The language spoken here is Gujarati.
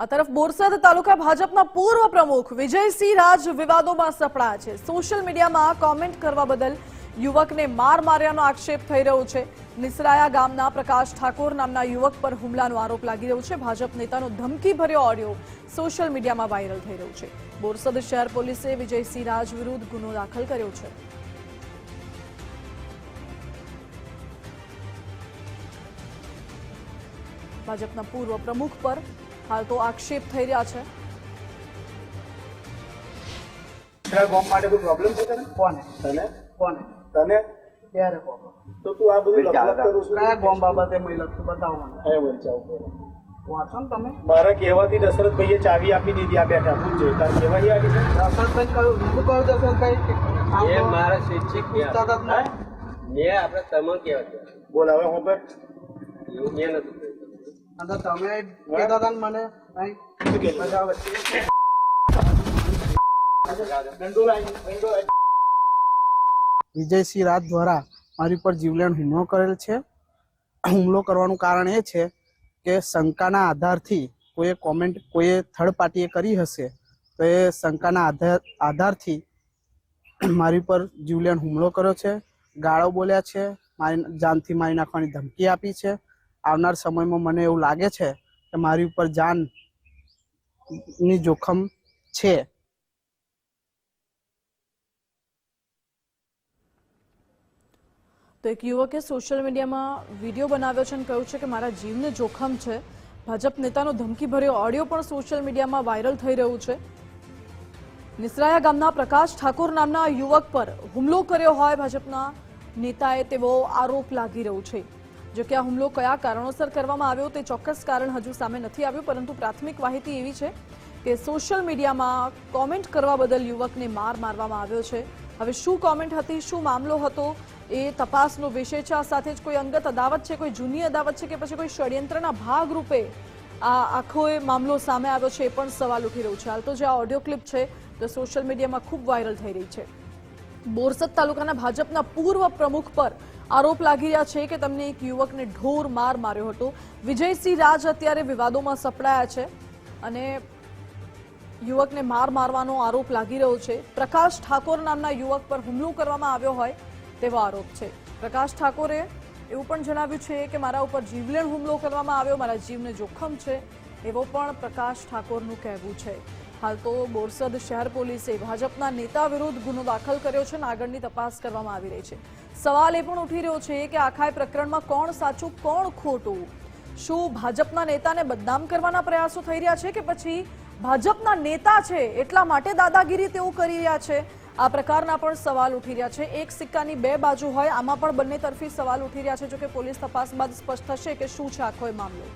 આ તરફ બોરસદ તાલુકા ભાજપના પૂર્વ પ્રમુખ વિજયસિંહ રાજ વિવાદોમાં સપડાયા છે। સોશિયલ મીડિયામાં કોમેન્ટ કરવા બદલ યુવકને માર માર્યાનો આક્ષેપ થઈ રહ્યો છે। નિસરાયા ગામના પ્રકાશ ઠાકોર નામના યુવક પર હુમલાનો આરોપ લાગી રહ્યો છે। ભાજપ નેતાનો ધમકીભર્યો ઓડિયો સોશિયલ મીડિયામાં વાયરલ થઈ રહ્યો છે। બોરસદ શહેર પોલીસે વિજયસિંહ રાજ વિરુદ્ધ ગુનો દાખલ કર્યો છે। ભાજપના પૂર્વ પ્રમુખ પર हाल तो आक्षेप થઈ રહ્યા છે। तेरा गांव माटे कोई प्रॉब्लम है तने कौन है तने यार प्रॉब्लम तो तू आ બધું લખલખ કરું છું કયા ગામ બાબતે મેં લખ્યું બતાવો મને હે વંચાવ વાંચો ને તમે મારા કહેવાથી દશરથભાઈએ ચાવી આપી દીધી આ બેઠા પૂછે તાર કહેવાય આવી છે દશરથભાઈ કયું હું કહું દશરથભાઈ ये मारा शिक्षक क्या પુસ્તક ના ये આપણે તમ કેવા બોલ હવે હું પર એવું મેં નથી અને તમે કહેતા હતા ને મને અહીં બધા વચ્ચે વિજયસિંહ રાજ દ્વારા મારી પર જીવલેણ હુમલો કરેલ છે। હુમલો કરવાનું કારણ એ છે કે શંકાના આધારથી કોઈએ કોમેન્ટ કોઈએ થર્ડ પાર્ટીએ કરી હશે તો એ શંકાના આધારથી મારી પર જીવલેણ હુમલો કર્યો છે। ગાળો બોલ્યા છે, મારી જાનથી મારી નાખવાની ધમકી આપી છે। આવનાર સમયમાં મને એવું લાગે છે કે મારી ઉપર જાનની જોખમ છે। તો એક યુવકે સોશિયલ મીડિયામાં વિડીયો બનાવ્યો છે અને કહ્યું છે કે મારા જીવને જોખમ છે। ભાજપ નેતાનો ધમકીભર્યો ઓડિયો પણ સોશિયલ મીડિયામાં વાયરલ થઈ રહ્યું છે। નિસરાયા ગામના પ્રકાશ ઠાકોર નામના યુવક પર હુમલો કર્યો હોય ભાજપના નેતાએ તેવો આરોપ લાગી રહ્યો છે। જો કે આ હુમલો કયા કારણોસર કરવામાં આવ્યો તે ચોક્કસ કારણ હજુ સામે નથી આવ્યું, પરંતુ પ્રાથમિક માહિતી એવી છે કે સોશિયલ મીડિયામાં કોમેન્ટ કરવા બદલ યુવકને માર મારવામાં આવ્યો છે। હવે શું કોમેન્ટ હતી, શું મામલો હતો એ તપાસનો વિષય છે। આ સાથે જ કોઈ અંગત અદાવત છે, કોઈ જૂની અદાવત છે કે પછી કોઈ ષડયંત્રના ભાગરૂપે આ આખો એ મામલો સામે આવ્યો છે એ પણ સવાલ ઉઠી રહ્યો છે। હાલ તો જે આ ઓડિયો ક્લિપ છે તે સોશિયલ મીડિયામાં ખૂબ વાયરલ થઈ રહી છે। બોરસદ તાલુકાના ભાજપના પૂર્વ પ્રમુખ પર આરોપ લાગી રહ્યા છે કે તેમને એક યુવકને ઢોર માર માર્યો હતો। વિજયસિંહ રાજ અત્યારે વિવાદોમાં સપડાયા છે અને યુવકને માર મારવાનો આરોપ લાગી રહ્યો છે। પ્રકાશ ઠાકોર નામના યુવક પર હુમલો કરવામાં આવ્યો હોય તેવો આરોપ છે। પ્રકાશ ઠાકોરે એવું પણ જણાવ્યું છે કે મારા ઉપર જીવલેણ હુમલો કરવામાં આવ્યો, મારા જીવને જોખમ છે એવો પણ પ્રકાશ ઠાકોરનું કહેવું છે। હાલ તો બોરસદ શહેર પોલીસે ભાજપના નેતા વિરુદ્ધ ગુનો દાખલ કર્યો છે અને આગળની તપાસ કરવામાં આવી રહી છે। સવાલ એ પણ ઉઠી રહ્યો છે કે આખા પ્રકરણમાં કોણ સાચું કોણ ખોટું? શું ભાજપના નેતાને બદનામ કરવાના પ્રયાસો થઈ રહ્યા છે કે પછી ભાજપના નેતા છે એટલા માટે દાદાગીરી તેઓ કરી રહ્યા છે? આ પ્રકારના પણ સવાલ ઉઠી રહ્યા છે। એક સિક્કાની બે બાજુ હોય, આમાં પણ બંને તરફી સવાલ ઉઠી રહ્યા છે। જો કે પોલીસ તપાસ બાદ સ્પષ્ટ થશે કે શું છે આખો મામલો।